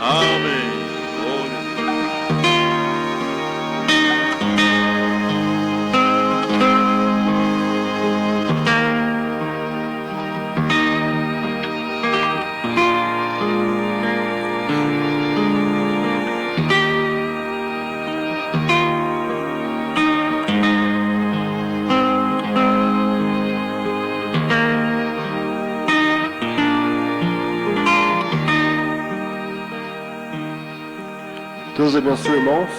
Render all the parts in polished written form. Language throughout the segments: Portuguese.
Amém. Glória a Deus abençoe, irmãos,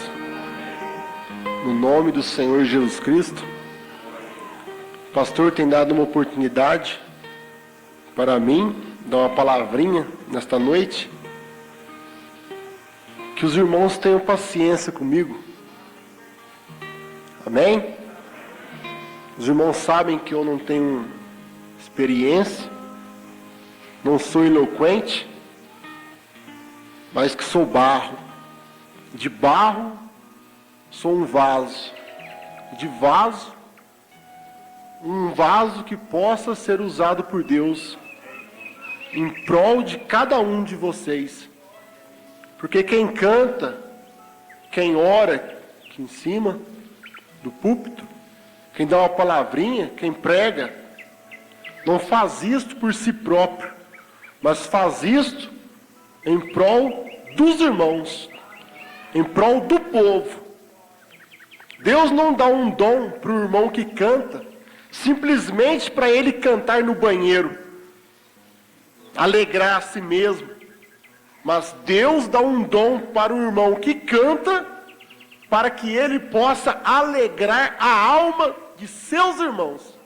no nome do Senhor Jesus Cristo. O pastor tem dado uma oportunidade para mim, dar uma palavrinha nesta noite. Que os irmãos tenham paciência comigo. Amém? Os irmãos sabem que eu não tenho experiência, não sou eloquente, mas que sou barro. De barro, sou um vaso. De vaso, um vaso que possa ser usado por Deus em prol de cada um de vocês. Porque quem canta, quem ora aqui em cima do púlpito, quem dá uma palavrinha, quem prega, não faz isto por si próprio, mas faz isto em prol dos irmãos, em prol do povo. Deus não dá um dom para o irmão que canta, simplesmente para ele cantar no banheiro, alegrar a si mesmo. Mas Deus dá um dom para o irmão que canta, para que ele possa alegrar a alma de seus irmãos.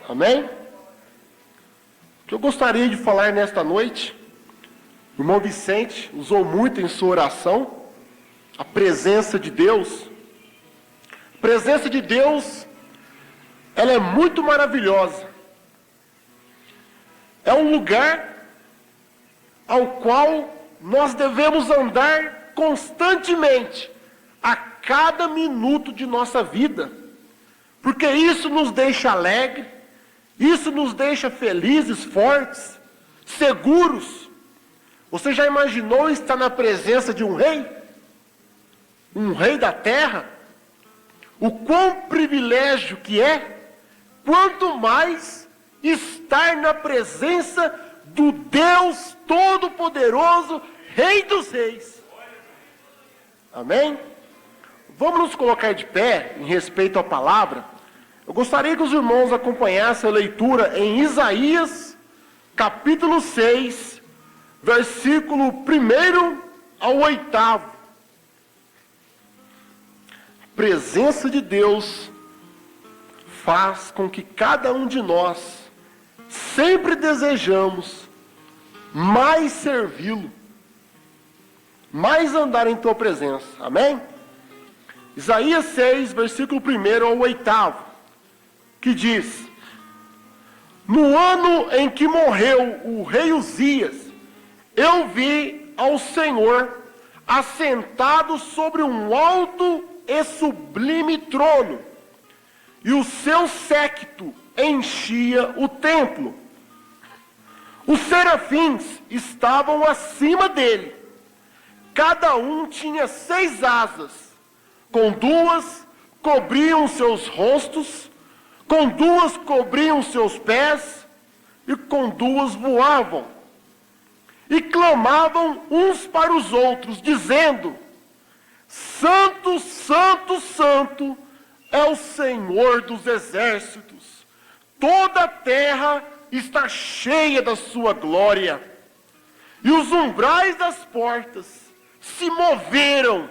Amém? O que eu gostaria de falar nesta noite, o irmão Vicente usou muito em sua oração, a presença de Deus. A presença de Deus, ela é muito maravilhosa. É um lugar ao qual nós devemos andar constantemente, a cada minuto de nossa vida. Porque isso nos deixa alegre, isso nos deixa felizes, fortes, seguros. Você já imaginou estar na presença de um rei? Um rei da terra? O quão privilégio que é, quanto mais estar na presença do Deus Todo-Poderoso, Rei dos Reis. Amém? Vamos nos colocar de pé em respeito à palavra. Eu gostaria que os irmãos acompanhassem a leitura em Isaías, capítulo 6, versículo 1 ao 8. A presença de Deus faz com que cada um de nós sempre desejamos mais servi-lo, mais andar em tua presença. Amém? Isaías 6, versículo 1 ao 8, que diz: No ano em que morreu o rei Uzias, eu vi ao Senhor assentado sobre um alto e sublime trono, e o seu séquito enchia o templo. Os serafins estavam acima dele, cada um tinha 6 asas, com 2 cobriam seus rostos, com 2 cobriam seus pés, e com 2 voavam, e clamavam uns para os outros, dizendo: Santo, Santo, Santo é o Senhor dos exércitos, toda a terra está cheia da sua glória. E os umbrais das portas se moveram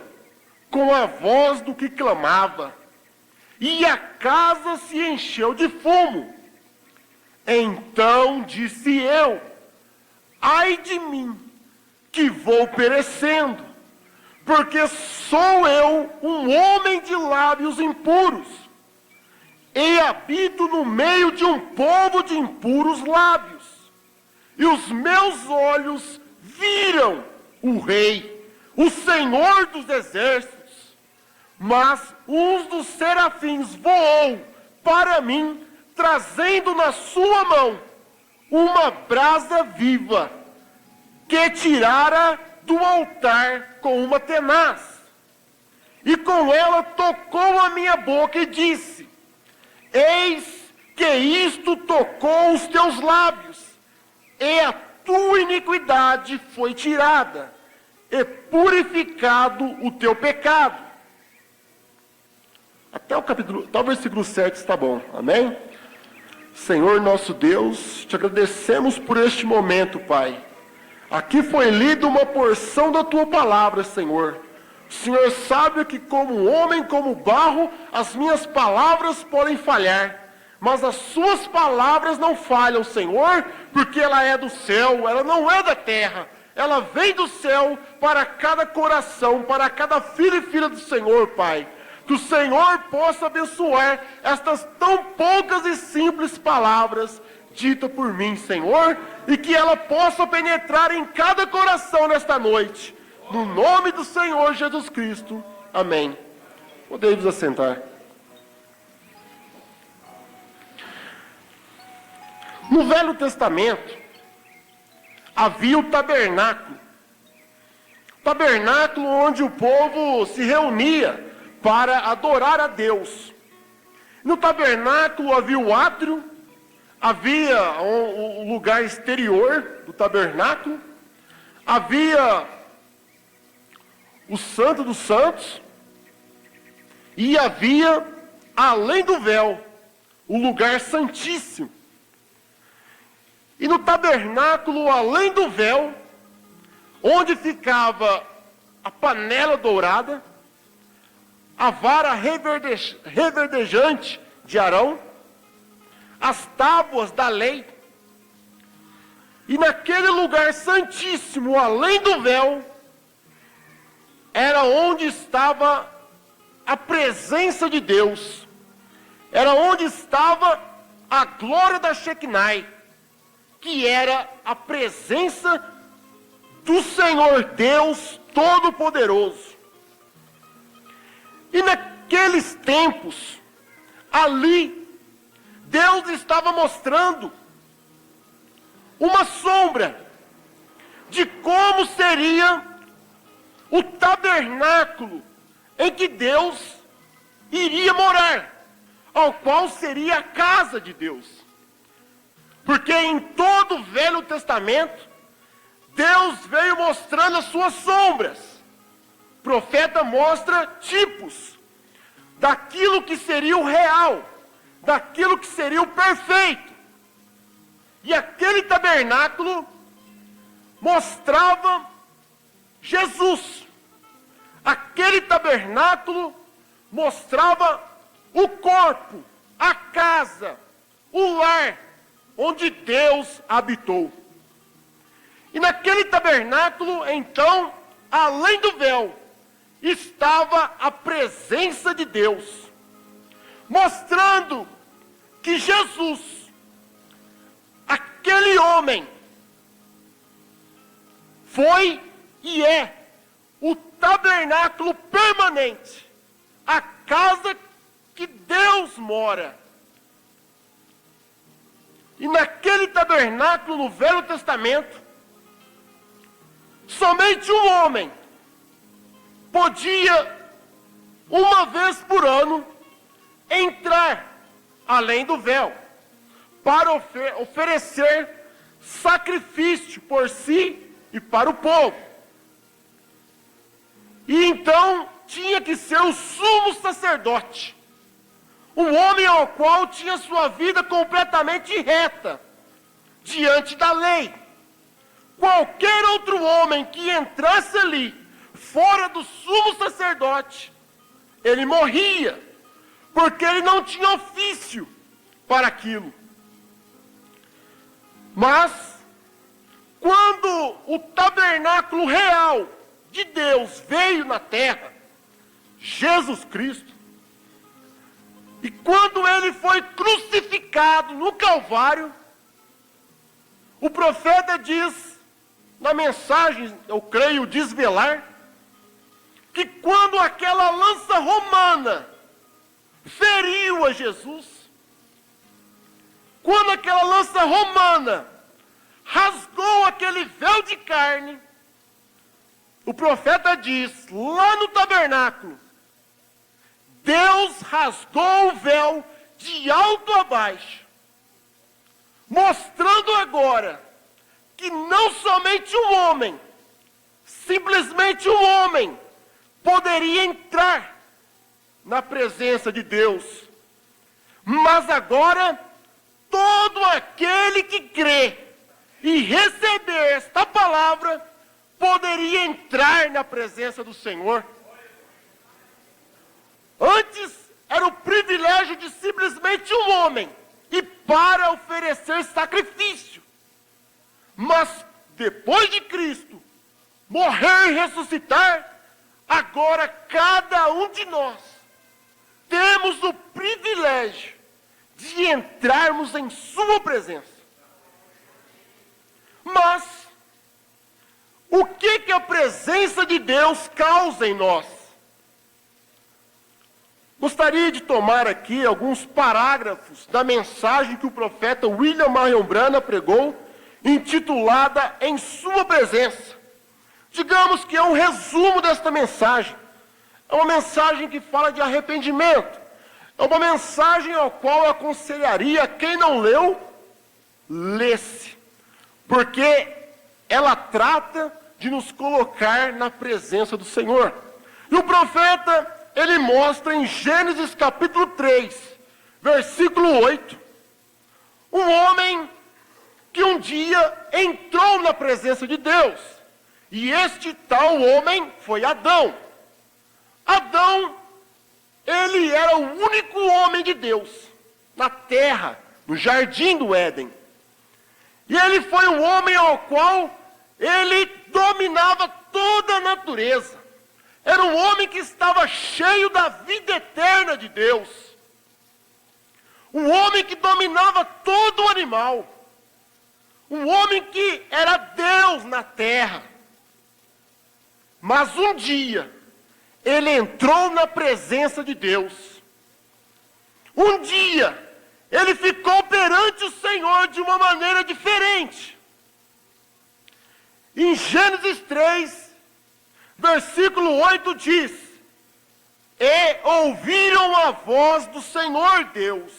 com a voz do que clamava, e a casa se encheu de fumo. Então disse eu: ai de mim, que vou perecendo, porque sou eu um homem de lábios impuros, e habito no meio de um povo de impuros lábios, e os meus olhos viram o Rei, o Senhor dos exércitos. Mas um dos serafins voou para mim, trazendo na sua mão uma brasa viva, que tirara do altar com uma tenaz. E com ela tocou a minha boca e disse: eis que isto tocou os teus lábios, e a tua iniquidade foi tirada, e purificado o teu pecado. Até o versículo 7 está bom, amém? Senhor nosso Deus, te agradecemos por este momento, Pai. Aqui foi lida uma porção da tua palavra, Senhor. O Senhor sabe que como homem, como barro, as minhas palavras podem falhar. Mas as suas palavras não falham, Senhor, porque ela é do céu, ela não é da terra. Ela vem do céu para cada coração, para cada filho e filha do Senhor, Pai. Que o Senhor possa abençoar estas tão poucas e simples palavras ditas por mim, Senhor, e que ela possa penetrar em cada coração nesta noite. No nome do Senhor Jesus Cristo. Amém. Podemos assentar. No Velho Testamento, havia o tabernáculo. Tabernáculo onde o povo se reunia para adorar a Deus. No tabernáculo havia o átrio, havia o lugar exterior do tabernáculo, havia o Santo dos Santos, e havia, além do véu, o lugar santíssimo. E no tabernáculo, além do véu, onde ficava a panela dourada, a vara reverdejante de Arão, as tábuas da lei, e naquele lugar santíssimo, além do véu, era onde estava a presença de Deus, era onde estava a glória da Shekinah, que era a presença do Senhor Deus Todo-Poderoso. E naqueles tempos, ali, Deus estava mostrando uma sombra de como seria o tabernáculo em que Deus iria morar, ao qual seria a casa de Deus. Porque em todo o Velho Testamento, Deus veio mostrando as suas sombras. O profeta mostra tipos daquilo que seria o real, daquilo que seria o perfeito. E aquele tabernáculo mostrava Jesus. Aquele tabernáculo mostrava o corpo, a casa, o lar onde Deus habitou. E naquele tabernáculo, então, além do véu, estava a presença de Deus, mostrando que Jesus, aquele homem, foi e é o tabernáculo permanente, a casa que Deus mora. E naquele tabernáculo, no Velho Testamento, somente um homem podia, uma vez por ano, entrar além do véu, para oferecer sacrifício por si e para o povo. E então tinha que ser o sumo sacerdote, um homem ao qual tinha sua vida completamente reta, diante da lei. Qualquer outro homem que entrasse ali, fora do sumo sacerdote, ele morria, porque ele não tinha ofício para aquilo. Mas, quando o tabernáculo real de Deus veio na terra, Jesus Cristo, e quando ele foi crucificado no Calvário, o profeta diz, na mensagem, eu creio, desvelar, que quando aquela lança romana feriu a Jesus, quando aquela lança romana rasgou aquele véu de carne, o profeta diz, lá no tabernáculo, Deus rasgou o véu de alto a baixo, mostrando agora que não somente um homem, simplesmente um homem, poderia entrar na presença de Deus, mas agora todo aquele que crê e receber esta palavra poderia entrar na presença do Senhor. Antes era o privilégio de simplesmente um homem e para oferecer sacrifício. Mas depois de Cristo morrer e ressuscitar, agora cada um de nós temos o privilégio de entrarmos em sua presença. Mas o que a presença de Deus causa em nós? Gostaria de tomar aqui alguns parágrafos da mensagem que o profeta William Marion Branham pregou, intitulada Em Sua Presença. Digamos que é um resumo desta mensagem. É uma mensagem que fala de arrependimento. É uma mensagem ao qual eu aconselharia quem não leu, lesse. Porque ela trata de nos colocar na presença do Senhor. E o profeta, ele mostra em Gênesis capítulo 3, versículo 8, um homem que um dia entrou na presença de Deus. E este tal homem foi Adão. Adão, ele era o único homem de Deus na terra, no jardim do Éden. E ele foi um homem ao qual ele dominava toda a natureza. Era um homem que estava cheio da vida eterna de Deus. Um homem que dominava todo o animal. Um homem que era Deus na terra. Mas um dia, ele entrou na presença de Deus. Um dia, ele ficou perante o Senhor de uma maneira diferente. Em Gênesis 3, versículo 8 diz: E ouviram a voz do Senhor Deus,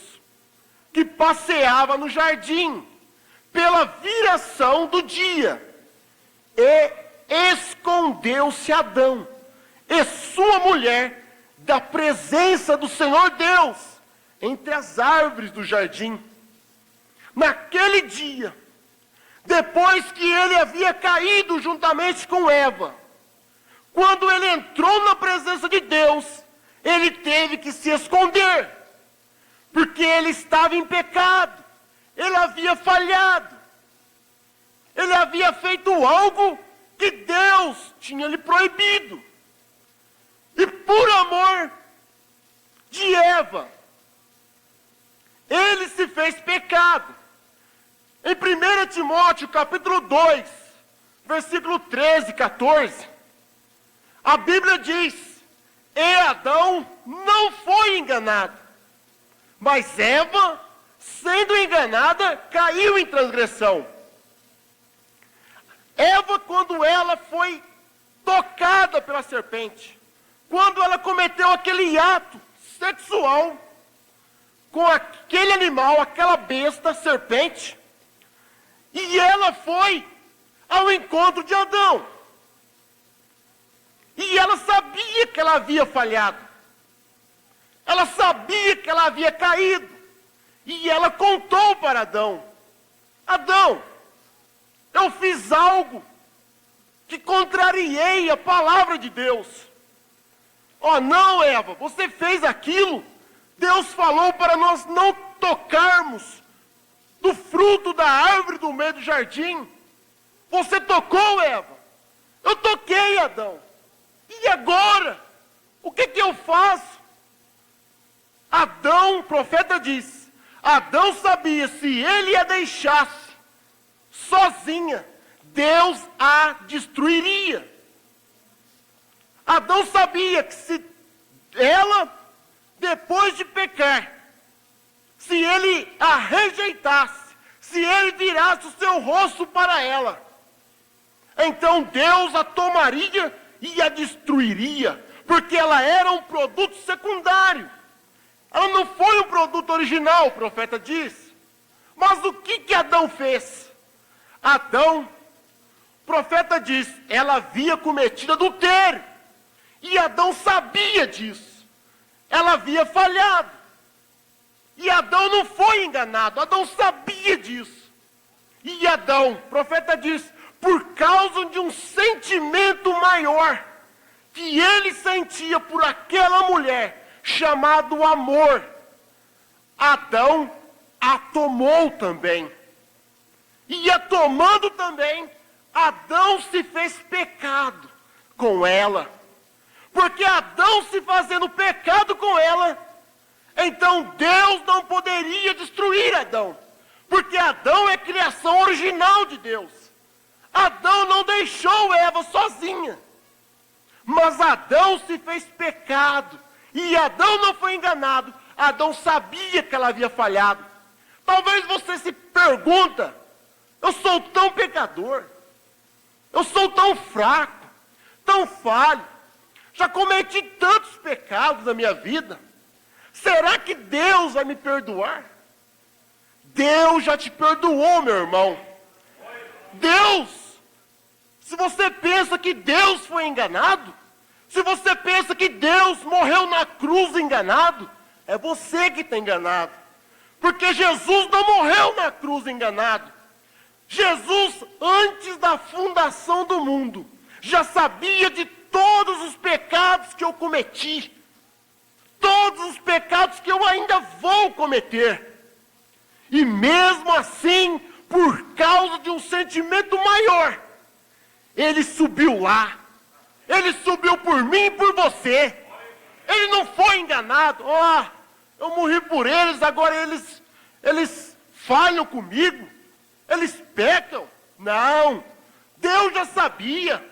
que passeava no jardim, pela viração do dia. E escondeu-se Adão e sua mulher da presença do Senhor Deus, entre as árvores do jardim. Naquele dia, depois que ele havia caído juntamente com Eva, quando ele entrou na presença de Deus, ele teve que se esconder, porque ele estava em pecado, ele havia falhado, ele havia feito algo que Deus tinha lhe proibido. E por amor de Eva, ele se fez pecado. Em 1 Timóteo capítulo 2, versículo 13 e 14, a Bíblia diz: E Adão não foi enganado, mas Eva, sendo enganada, caiu em transgressão. Eva, quando ela foi tocada pela serpente, quando ela cometeu aquele ato sexual com aquele animal, aquela besta, serpente, e ela foi ao encontro de Adão. E ela sabia que ela havia falhado. Ela sabia que ela havia caído. E ela contou para Adão: Adão, eu fiz algo que contrariei a palavra de Deus. Oh, não, Eva, você fez aquilo. Deus falou para nós não tocarmos do fruto da árvore do meio do jardim. Você tocou, Eva. Eu toquei, Adão. E agora? O que eu faço? Adão, o profeta diz, Adão sabia, se ele a deixasse sozinha, Deus a destruiria. Adão sabia que se ela, depois de pecar, se ele a rejeitasse, se ele virasse o seu rosto para ela então Deus a tomaria e a destruiria, porque ela era um produto secundário. Ela não foi um produto original, o profeta diz. Mas o que Adão fez? Adão, o profeta diz, ela havia cometido adultério. E Adão sabia disso. Ela havia falhado. E Adão não foi enganado, Adão sabia disso. E Adão, o profeta diz, por causa de um sentimento maior que ele sentia por aquela mulher, chamado amor, Adão a tomou também. E a tomando também, Adão se fez pecado com ela. Porque Adão se fazendo pecado com ela, então Deus não poderia destruir Adão. Porque Adão é criação original de Deus. Adão não deixou Eva sozinha. Mas Adão se fez pecado. E Adão não foi enganado. Adão sabia que ela havia falhado. Talvez você se pergunta, eu sou tão pecador, eu sou tão fraco, tão falho, já cometi tantos pecados na minha vida, será que Deus vai me perdoar? Deus já te perdoou, meu irmão. Deus, se você pensa que Deus foi enganado, se você pensa que Deus morreu na cruz enganado, é você que está enganado. Porque Jesus não morreu na cruz enganado. Jesus, antes da fundação do mundo, já sabia de todos os pecados que eu cometi. Todos os pecados que eu ainda vou cometer. E mesmo assim, por causa de um sentimento maior, Ele subiu lá. Ele subiu por mim e por você. Ele não foi enganado. Eu morri por eles, agora eles falham comigo. Eles pecam. Não. Deus já sabia.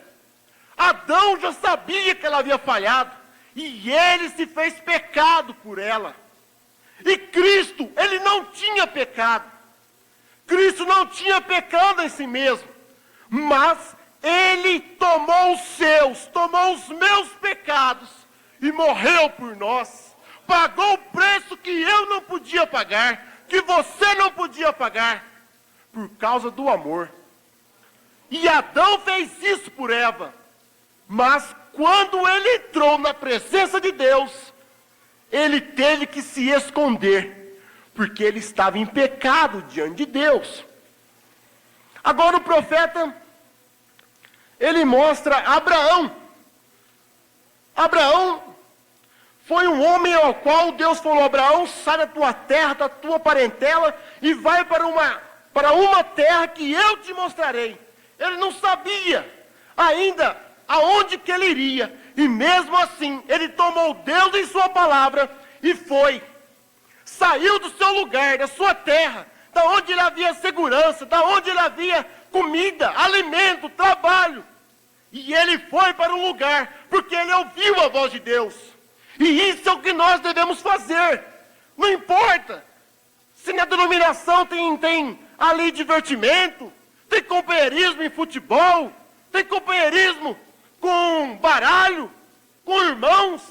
Adão já sabia que ela havia falhado. E ele se fez pecado por ela. E Cristo, ele não tinha pecado. Cristo não tinha pecado em si mesmo. Mas ele tomou os seus, tomou os meus pecados e morreu por nós. Pagou o preço que eu não podia pagar, que você não podia pagar, por causa do amor. E Adão fez isso por Eva. Mas quando ele entrou na presença de Deus, ele teve que se esconder, porque ele estava em pecado diante de Deus. Agora o profeta, ele mostra Abraão. Abraão foi um homem ao qual Deus falou, Abraão, sai da tua terra, da tua parentela, e vai para uma terra que eu te mostrarei. Ele não sabia ainda aonde que ele iria, e mesmo assim, ele tomou Deus em sua palavra, e foi. Saiu do seu lugar, da sua terra, da onde ele havia segurança, da onde ele havia comida, alimento, trabalho. E ele foi para um lugar, porque ele ouviu a voz de Deus. E isso é o que nós devemos fazer. Não importa se na denominação tem ali divertimento, tem companheirismo em futebol, tem companheirismo com baralho, com irmãos.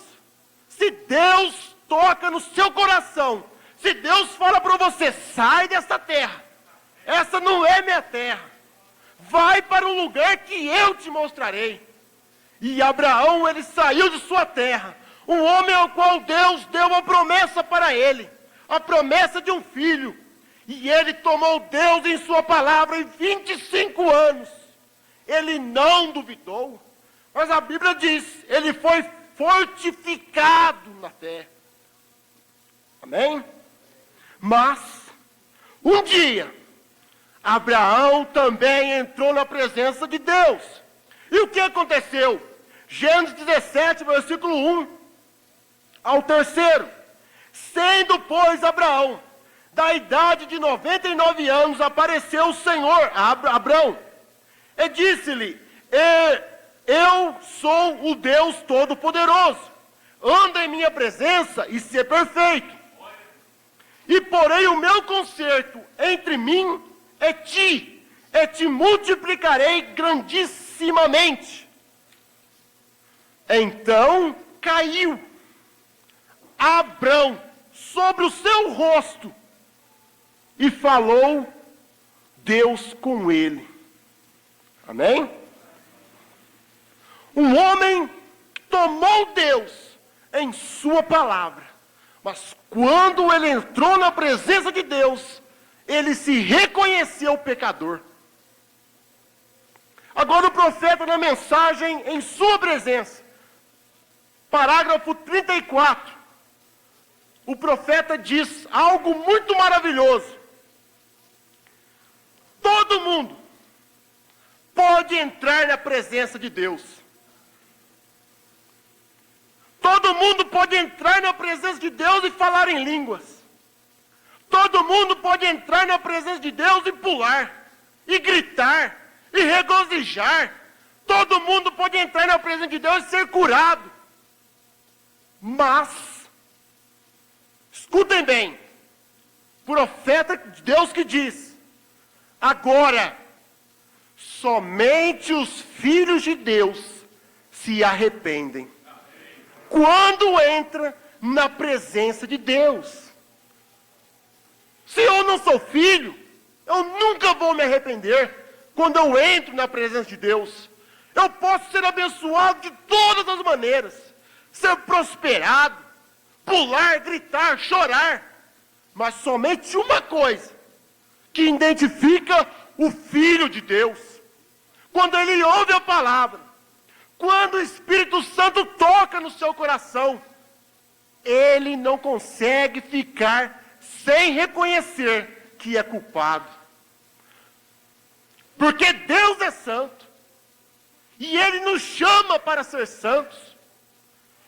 Se Deus toca no seu coração, se Deus fala para você, sai dessa terra, essa não é minha terra, vai para um lugar que eu te mostrarei. E Abraão, ele saiu de sua terra, um homem ao qual Deus deu uma promessa para ele, a promessa de um filho, e ele tomou Deus em sua palavra em 25 anos, ele não duvidou, mas a Bíblia diz, ele foi fortificado na fé, amém? Mas, um dia, Abraão também entrou na presença de Deus, e o que aconteceu? Gênesis 17, versículo 1 ao 3. Sendo, pois, Abraão, da idade de 99 anos, apareceu o Senhor a Abraão, e disse-lhe, eu sou o Deus Todo-Poderoso, anda em minha presença e ser perfeito, e porém o meu conserto entre mim e te multiplicarei grandíssimo, gravissimamente. Então caiu Abrão sobre o seu rosto e falou Deus com ele. Amém? Um homem tomou Deus em sua palavra, mas quando ele entrou na presença de Deus, ele se reconheceu pecador. Agora o profeta, na mensagem em sua presença, parágrafo 34, o profeta diz algo muito maravilhoso. Todo mundo pode entrar na presença de Deus. Todo mundo pode entrar na presença de Deus e falar em línguas. Todo mundo pode entrar na presença de Deus e pular, e gritar, e regozijar. Todo mundo pode entrar na presença de Deus e ser curado. Mas, escutem bem, profeta de Deus que diz, agora, somente os filhos de Deus se arrependem. Quando entra na presença de Deus. Se eu não sou filho, eu nunca vou me arrepender quando eu entro na presença de Deus. Eu posso ser abençoado de todas as maneiras, ser prosperado, pular, gritar, chorar, mas somente uma coisa que identifica o Filho de Deus, quando ele ouve a palavra, quando o Espírito Santo toca no seu coração, ele não consegue ficar sem reconhecer que é culpado. Porque Deus é santo, e ele nos chama para ser santos,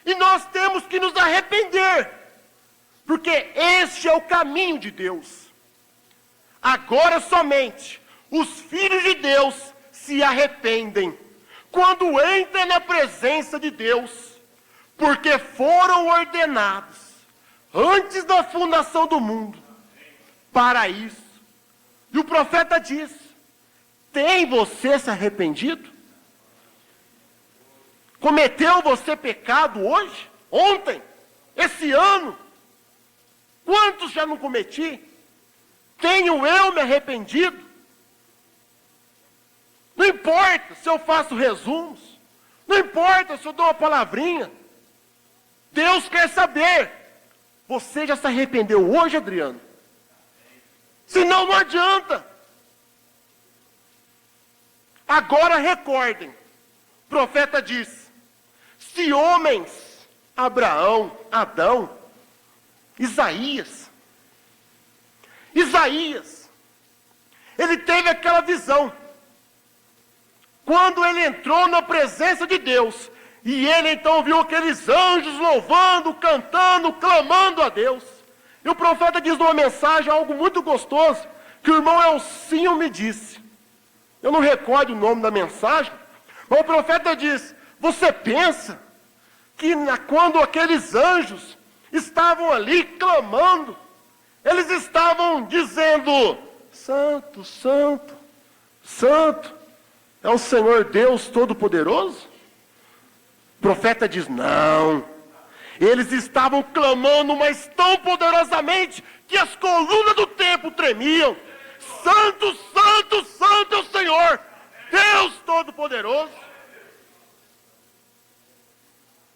e nós temos que nos arrepender, porque este é o caminho de Deus. Agora somente os filhos de Deus se arrependem quando entram na presença de Deus, porque foram ordenados antes da fundação do mundo para isso. E o profeta diz: tem você se arrependido? Cometeu você pecado hoje? Ontem? Esse ano? Quantos já não cometi? Tenho eu me arrependido? Não importa se eu faço resumos, não importa se eu dou uma palavrinha. Deus quer saber, você já se arrependeu hoje, Adriano? Senão não adianta. Agora recordem, o profeta diz, se homens, Abraão, Adão, Isaías, ele teve aquela visão, quando ele entrou na presença de Deus, e ele então viu aqueles anjos louvando, cantando, clamando a Deus. E o profeta diz numa mensagem algo muito gostoso, que o irmão Elcinho me disse. Eu não recordo o nome da mensagem, mas o profeta diz, você pensa que quando aqueles anjos estavam ali clamando, eles estavam dizendo, santo, santo, santo, é o Senhor Deus Todo-Poderoso? O profeta diz, não. Eles estavam clamando, mas tão poderosamente, que as colunas do templo tremiam. Santo, santo, santo é o Senhor, Deus Todo-Poderoso.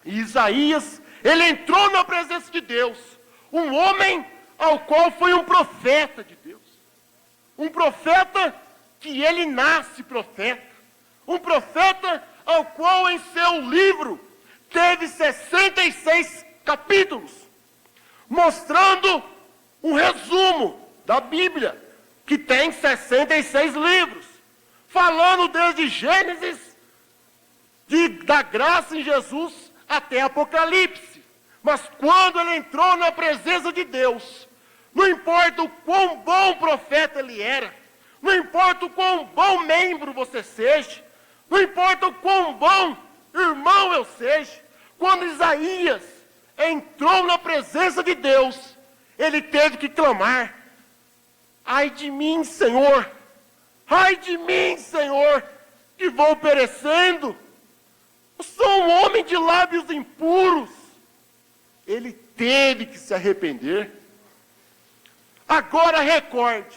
E Isaías, ele entrou na presença de Deus. Um homem ao qual foi um profeta de Deus. Um profeta que ele nasce profeta. Um profeta ao qual em seu livro teve 66 capítulos, mostrando um resumo da Bíblia, que tem 66 livros, falando desde Gênesis, da graça em Jesus, até Apocalipse. Mas quando ele entrou na presença de Deus, não importa o quão bom profeta ele era, não importa o quão bom membro você seja, não importa o quão bom irmão eu seja, quando Isaías entrou na presença de Deus, ele teve que clamar, ai de mim, Senhor, que vão perecendo. Eu sou um homem de lábios impuros. Ele teve que se arrepender. Agora recorde,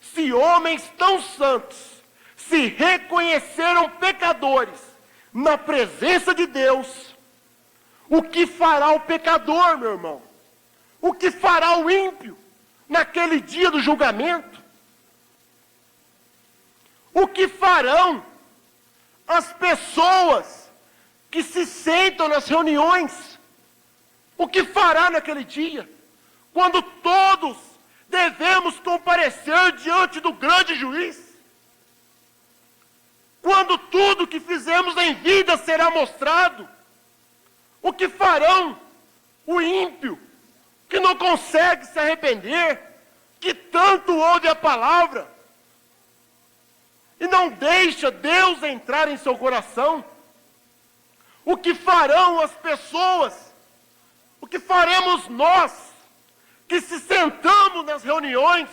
se homens tão santos se reconheceram pecadores na presença de Deus, o que fará o pecador, meu irmão? O que fará o ímpio naquele dia do julgamento? O que farão as pessoas que se sentam nas reuniões? O que fará naquele dia? Quando todos devemos comparecer diante do grande juiz? Quando tudo que fizemos em vida será mostrado? O que farão o ímpio, que não consegue se arrepender, que tanto ouve a palavra, e não deixa Deus entrar em seu coração? O que farão as pessoas? O que faremos nós, que se sentamos nas reuniões,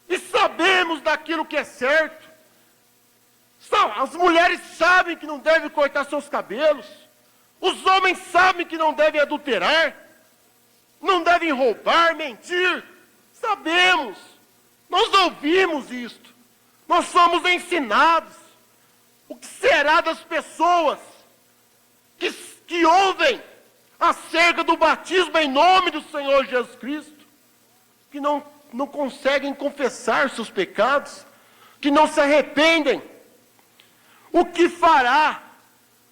e sabemos daquilo que é certo? As mulheres sabem que não devem cortar seus cabelos, os homens sabem que não devem adulterar, não devem roubar, mentir. Sabemos, nós ouvimos isto, nós somos ensinados. O que será das pessoas que ouvem acerca do batismo em nome do Senhor Jesus Cristo, que não conseguem confessar seus pecados, que não se arrependem? O que fará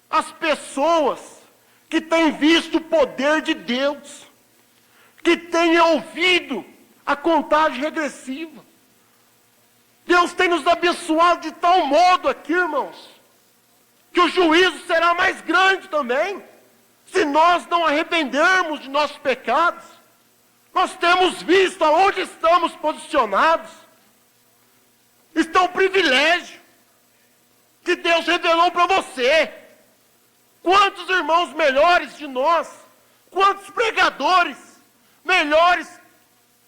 as pessoas que têm visto o poder de Deus, que têm ouvido a contagem regressiva? Deus tem nos abençoado de tal modo aqui, irmãos, que o juízo será mais grande também, se nós não arrependermos de nossos pecados. Nós temos visto aonde estamos posicionados. Isso é um privilégio que Deus revelou para você. Quantos irmãos melhores de nós, quantos pregadores melhores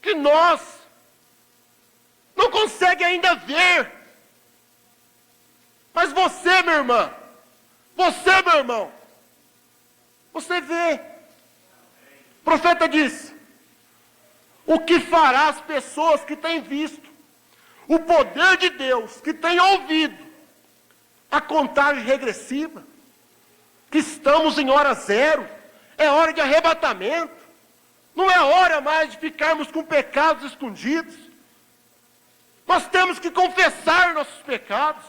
que nós, não conseguem ainda ver. Mas você, minha irmã, você, meu irmão, você vê. O profeta diz: o que fará as pessoas que têm visto o poder de Deus, que têm ouvido a contagem regressiva, que estamos em hora zero, é hora de arrebatamento, não é hora mais de ficarmos com pecados escondidos. Nós temos que confessar nossos pecados,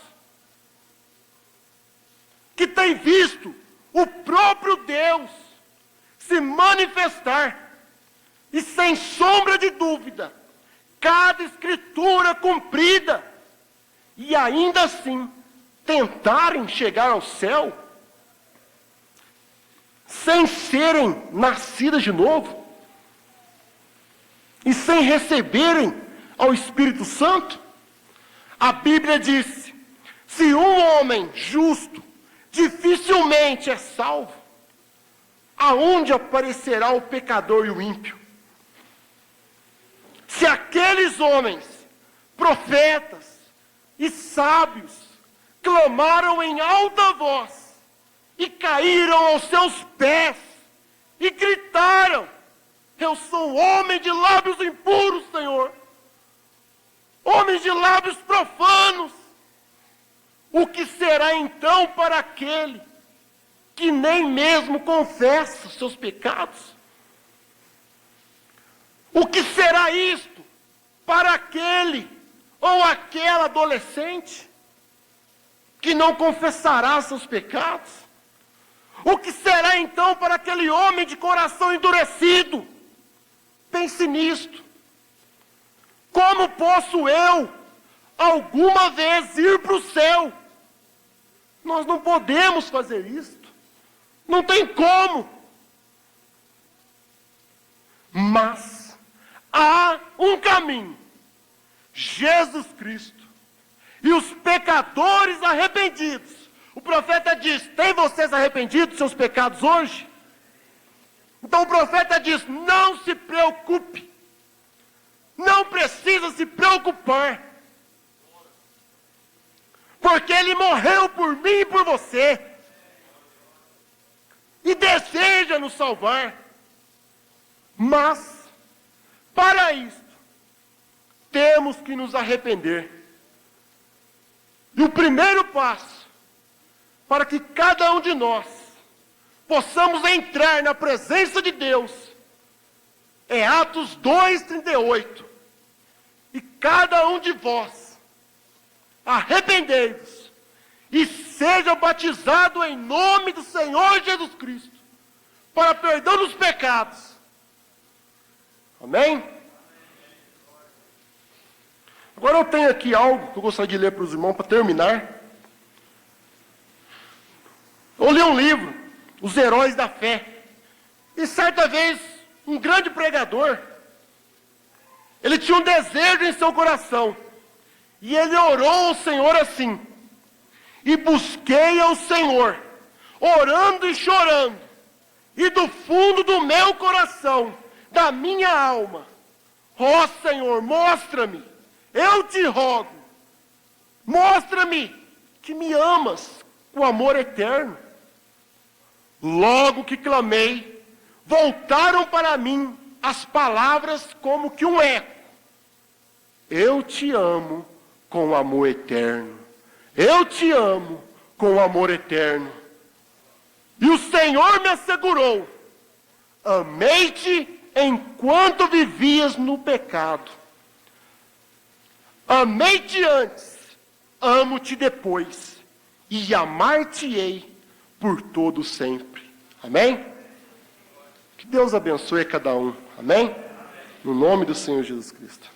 que tem visto o próprio Deus se manifestar, e sem sombra de dúvida, cada escritura cumprida, e ainda assim tentarem chegar ao céu, sem serem nascidas de novo, e sem receberem ao Espírito Santo. A Bíblia diz: se um homem justo dificilmente é salvo, aonde aparecerá o pecador e o ímpio? Se aqueles homens, profetas e sábios, clamaram em alta voz, e caíram aos seus pés, e gritaram: eu sou homem de lábios impuros, Senhor, homens de lábios profanos, o que será então para aquele que nem mesmo confessa os seus pecados? O que será isto para aquele ou aquela adolescente que não confessará seus pecados? O que será então para aquele homem de coração endurecido? Pense nisto. Como posso eu alguma vez ir para o céu? Nós não podemos fazer isto. Não tem como. Mas há um caminho: Jesus Cristo. E os pecadores arrependidos. O profeta diz: tem vocês arrependidos dos seus pecados hoje? Então o profeta diz: não se preocupe. Não precisa se preocupar. porque Ele morreu por mim e por você, e deseja nos salvar. Mas, para isto, temos que nos arrepender. E o primeiro passo, para que cada um de nós possamos entrar na presença de Deus, é Atos 2:38. E cada um de vós, arrependei-vos, e seja batizado em nome do Senhor Jesus Cristo, para perdão dos pecados. Amém? Agora eu tenho aqui algo que eu gostaria de ler para os irmãos, para terminar. Eu li um livro, Os Heróis da Fé. E certa vez, um grande pregador, ele tinha um desejo em seu coração. E ele orou ao Senhor assim: e busquei ao Senhor, orando e chorando, e do fundo do meu coração, da minha alma, ó Senhor, mostra-me, eu te rogo, mostra-me que me amas com amor eterno. Logo que clamei, voltaram para mim as palavras como que um eco: eu te amo com amor eterno. Eu te amo com amor eterno. E o Senhor me assegurou: amei-te enquanto vivias no pecado. Amei-te antes, amo-te depois, e amar-te-ei por todo sempre. Amém? Que Deus abençoe a cada um. Amém? No nome do Senhor Jesus Cristo.